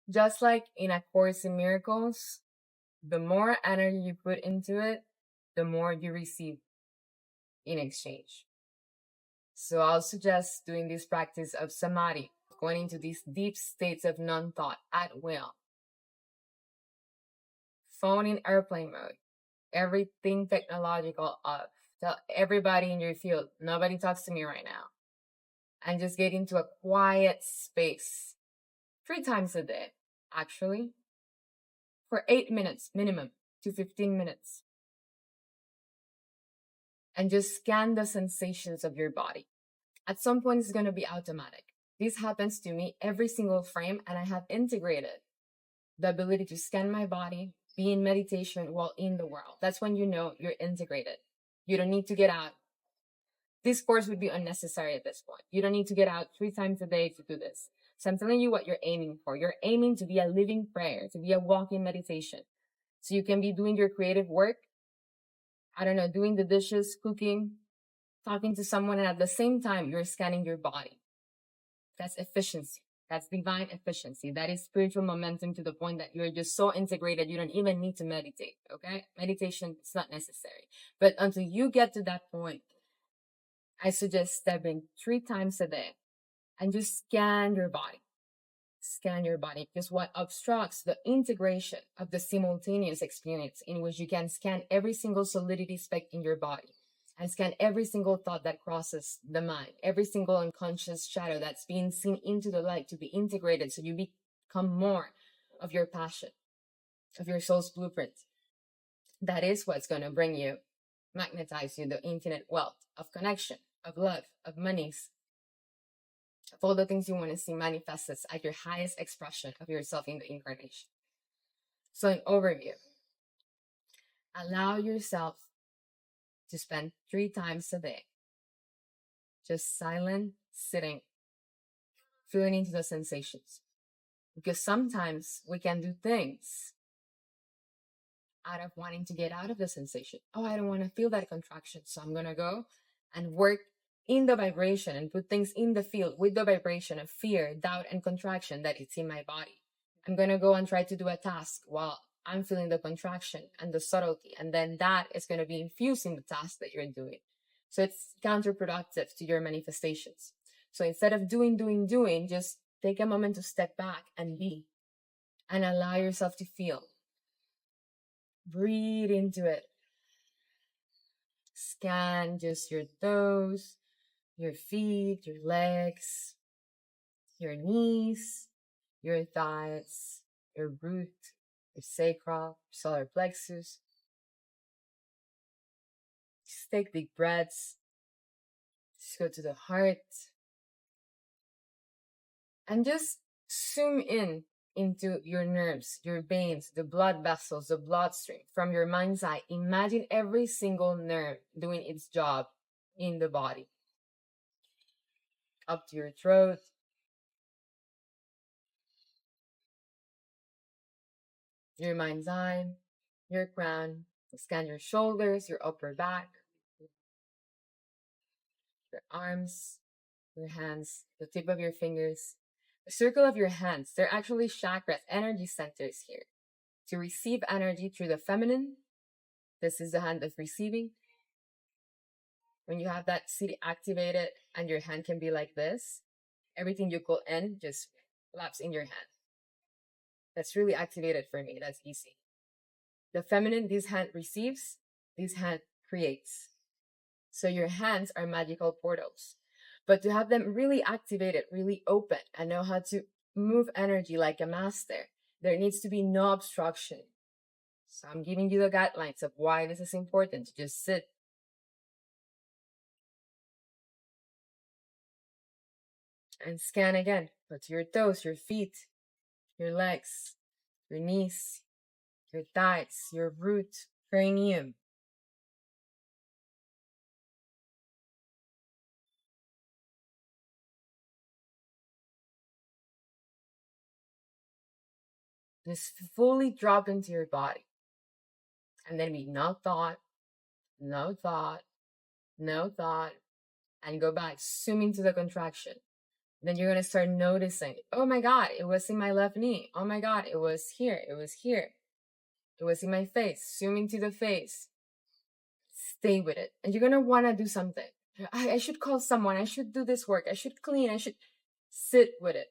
Just like in A Course in Miracles, the more energy you put into it, the more you receive in exchange. So I'll suggest doing this practice of Samadhi, going into these deep states of non-thought at will. Phone in airplane mode. Everything technological off. Tell everybody in your field, nobody talks to me right now. And just get into a quiet space 3 times a day, actually, for 8 minutes minimum to 15 minutes. And just scan the sensations of your body. At some point, it's going to be automatic. This happens to me every single frame, and I have integrated the ability to scan my body, be in meditation while in the world. That's when you know you're integrated. You don't need to get out. This course would be unnecessary at this point. You don't need to get out 3 times a day to do this. So I'm telling you what you're aiming for. You're aiming to be a living prayer, to be a walking meditation. So you can be doing your creative work, I don't know, doing the dishes, cooking, talking to someone, and at the same time, you're scanning your body. That's efficiency. That's divine efficiency. That is spiritual momentum to the point that you're just so integrated, you don't even need to meditate, okay? Meditation is not necessary. But until you get to that point, I suggest stepping 3 times a day and just scan your body. Scan your body, because what obstructs the integration of the simultaneous experience in which you can scan every single solidity speck in your body and scan every single thought that crosses the mind, every single unconscious shadow that's being seen into the light to be integrated so you become more of your passion, of your soul's blueprint. That is what's going to bring you, magnetize you, the infinite wealth of connection, of love, of monies, of all the things you want to see manifested at your highest expression of yourself in the incarnation. So in overview, allow yourself to spend 3 times a day just silent, sitting, feeling into the sensations. Because sometimes we can do things out of wanting to get out of the sensation. Oh, I don't want to feel that contraction, so I'm going to go and work in the vibration and put things in the field with the vibration of fear, doubt, and contraction that it's in my body. I'm going to go and try to do a task while I'm feeling the contraction and the subtlety, and then that is going to be infused in the task that you're doing. So it's counterproductive to your manifestations. So instead of doing, just take a moment to step back and be, and allow yourself to feel. Breathe into it. Scan just your toes, your feet, your legs, your knees, your thighs, your root, your sacral, solar plexus. Just take deep breaths. Just go to the heart. And just zoom in into your nerves, your veins, the blood vessels, the bloodstream. From your mind's eye, imagine every single nerve doing its job in the body. Up to your throat. Your mind's eye, your crown. Scan your shoulders, your upper back, your arms, your hands, the tip of your fingers, the circle of your hands. They're actually chakras, energy centers here. To receive energy through the feminine, this is the hand of receiving. When you have that city activated and your hand can be like this, everything you call in just laps in your hand. That's really activated for me. That's easy. The feminine, this hand receives, this hand creates. So your hands are magical portals. But to have them really activated, really open, and know how to move energy like a master, there needs to be no obstruction. So I'm giving you the guidelines of why this is important, to just sit. And scan again. Go to your toes, your feet, your legs, your knees, your thighs, your root, cranium. Just fully drop into your body. And then be no thought, no thought, no thought. And go back, zoom into the contraction. Then you're going to start noticing, oh my God, it was in my left knee. Oh my God, it was here. It was here. It was in my face. Zoom into the face. Stay with it. And you're going to want to do something. I should call someone. I should do this work. I should clean. I should sit with it.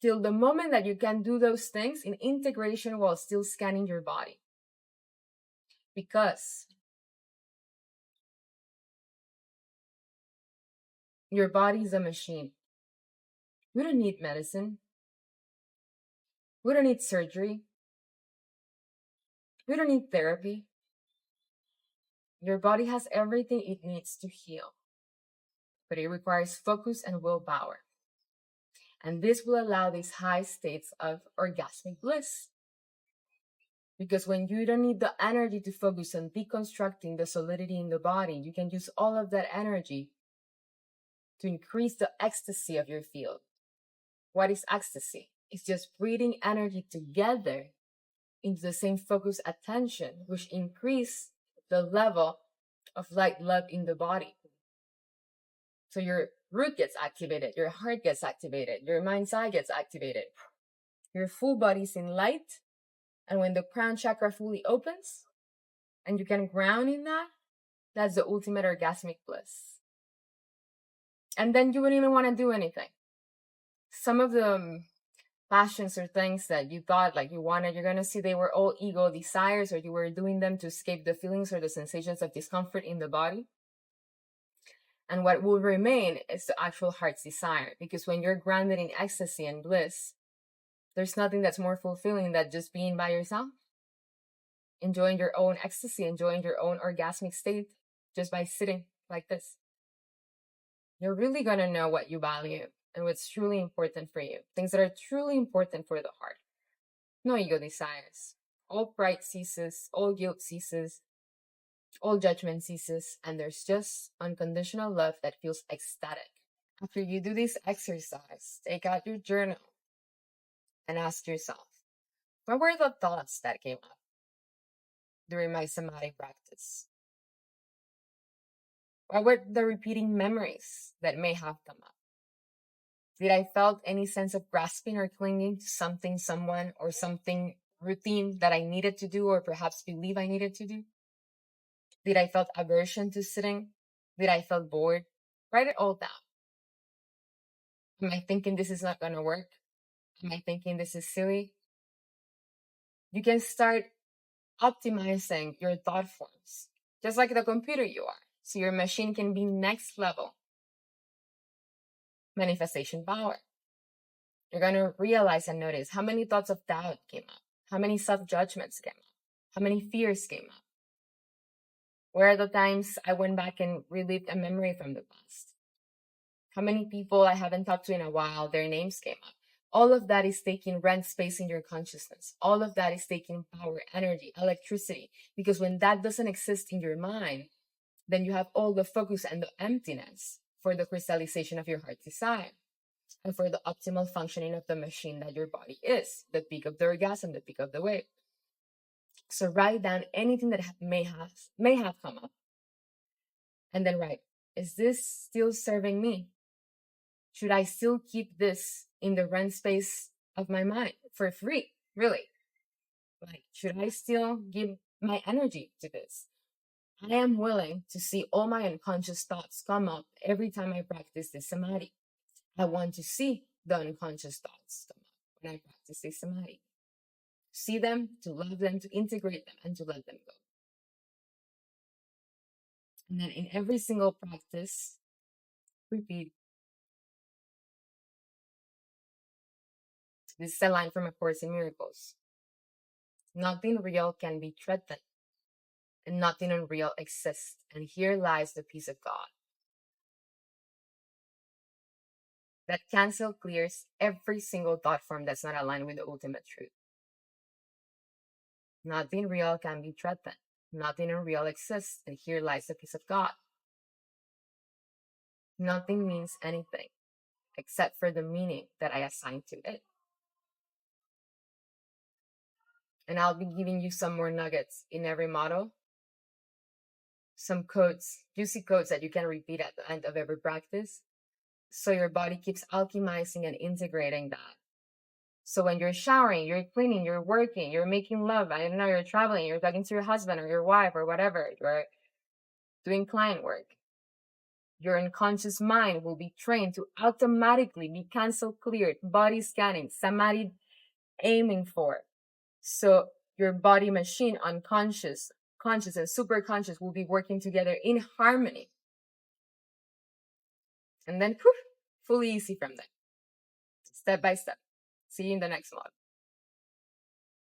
Till the moment that you can do those things in integration while still scanning your body. Because your body is a machine. We don't need medicine. We don't need surgery. We don't need therapy. Your body has everything it needs to heal. But it requires focus and willpower. And this will allow these high states of orgasmic bliss. Because when you don't need the energy to focus on deconstructing the solidity in the body, you can use all of that energy to increase the ecstasy of your field. What is ecstasy? It's just breathing energy together into the same focus attention, which increase the level of light love in the body. So your root gets activated, your heart gets activated, your mind's eye gets activated. Your full body's in light. And when the crown chakra fully opens and you can ground in that, that's the ultimate orgasmic bliss. And then you wouldn't even want to do anything. Some of the passions or things that you thought like you wanted, you're going to see they were all ego desires, or you were doing them to escape the feelings or the sensations of discomfort in the body. And what will remain is the actual heart's desire. Because when you're grounded in ecstasy and bliss, there's nothing that's more fulfilling than just being by yourself, enjoying your own ecstasy, enjoying your own orgasmic state just by sitting like this. You're really going to know what you value and what's truly important for you. Things that are truly important for the heart. No ego desires. All pride ceases, all guilt ceases, all judgment ceases, and there's just unconditional love that feels ecstatic. After you do this exercise, take out your journal and ask yourself, what were the thoughts that came up during my Samadhi practice? What were the repeating memories that may have come up? Did I felt any sense of grasping or clinging to something, someone, or something routine that I needed to do or perhaps believe I needed to do? Did I felt aversion to sitting? Did I felt bored? Write it all down. Am I thinking this is not going to work? Am I thinking this is silly? You can start optimizing your thought forms, just like the computer you are, so your machine can be next level manifestation power. You're going to realize and notice how many thoughts of doubt came up, how many self-judgments came up, how many fears came up. Where are the times I went back and relived a memory from the past? How many people I haven't talked to in a while, their names came up. All of that is taking rent space in your consciousness. All of that is taking power, energy, electricity. Because when that doesn't exist in your mind, then you have all the focus and the emptiness for the crystallization of your heart's desire and for the optimal functioning of the machine that your body is, the peak of the orgasm, the peak of the wave. So write down anything that may have come up. And then write, is this still serving me? Should I still keep this in the rent space of my mind for free? Really? Like, should I still give my energy to this? I am willing to see all my unconscious thoughts come up every time I practice this Samadhi. I want to see the unconscious thoughts come up when I practice this Samadhi. See them, to love them, to integrate them, and to let them go. And then in every single practice, repeat. This is a line from A Course in Miracles. Nothing real can be threatened, and nothing unreal exists, and here lies the peace of God. That cancel clears every single thought form that's not aligned with the ultimate truth. Nothing real can be threatened. Nothing unreal exists, and here lies the peace of God. Nothing means anything except for the meaning that I assign to it. And I'll be giving you some more nuggets in every model. Some codes, juicy codes that you can repeat at the end of every practice. So your body keeps alchemizing and integrating that. So when you're showering, you're cleaning, you're working, you're making love, I don't know, you're traveling, you're talking to your husband or your wife or whatever, you're doing client work, your unconscious mind will be trained to automatically be cancel cleared, body scanning, Samadhi aiming for. So your body machine, unconscious, conscious, and superconscious will be working together in harmony. And then, fully easy from there. Step by step. See you in the next vlog.